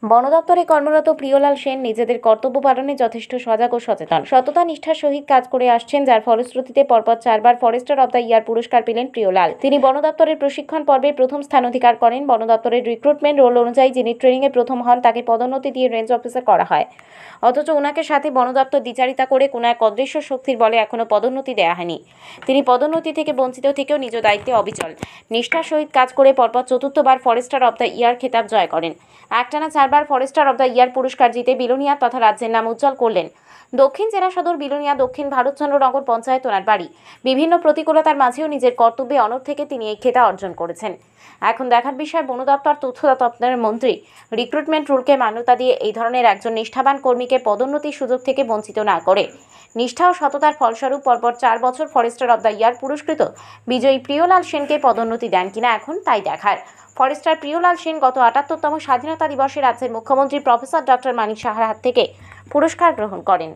বন দপ্তরে কর্মরত প্রিয়লাল সেন নিজেদের কর্তব্য পালনে যথেষ্ট সজাগ ও সচেতন, সততা নিষ্ঠার সহিত কাজ করে আসছেন, যার ফলশ্রুতিতে পরপর 4বার ফরেস্টার অব দ্য ইয়ার পুরস্কার পেলেন প্রিয়লাল। তিনি বন দপ্তরের প্রশিক্ষণ পর্বে প্রথম স্থান অধিকার করেন। বন দপ্তরের রিক্রুটমেন্ট রোল অনুযায়ী যিনি ট্রেনিংয়ে প্রথম হন তাকে পদোন্নতি দিয়ে রেঞ্জ অফিসার করা হয়, অথচ ওনাকে সাথে বন দপ্তর দ্বিচারিতা করে কোনো এক অদৃশ্য শক্তির বলে এখনও পদোন্নতি দেওয়া হয়নি। তিনি পদোন্নতি থেকে বঞ্চিত থেকেও নিজ দায়িত্বে অবিচল নিষ্ঠার সহিত কাজ করে পরপর চতুর্থবার ফরেস্টার অব দ্য ইয়ার খেতাব জয় করেন। একটানা 4বার ফরেস্টার অব দ্য ইয়ার পুরস্কার জিতে বিলোনিয়া তথা রাজ্যের নাম উজ্জ্বল করলেন। দক্ষিণ জেলা সদর বিলোনিয়া, দক্ষিণ ভারতচন্দ্রনগর পঞ্চায়েত ওনার বাড়ি। বিভিন্ন প্রতিকূলতার মাঝেও নিজের কর্তব্যে অনড় থেকে তিনি এই খেতাব অর্জন করেছেন। এখন দেখার বিষয়, বন দপ্তর তথ্য দপ্তরের মন্ত্রী রিক্রুটমেন্ট রুলকে মান্যতা দিয়ে এই ধরনের একজন নিষ্ঠাবান কর্মীকে পদোন্নতির সুযোগ থেকে বঞ্চিত না করে নিষ্ঠা ও সততার ফলস্বরূপ পরপর 4 বছর ফরেস্টার অব দ্য ইয়ার পুরস্কৃত বিজয়ী প্রিয়লাল সেনকে পদোন্নতি দেন কিনা এখন তাই দেখার। ফরেস্টার প্রিয়লাল সেন গত ৭৮তম স্বাধীনতা দিবসে রাজ্যের মুখ্যমন্ত্রী প্রফেসর ডক্টর মানিক সাহার হাত থেকে পুরস্কার গ্রহণ করেন।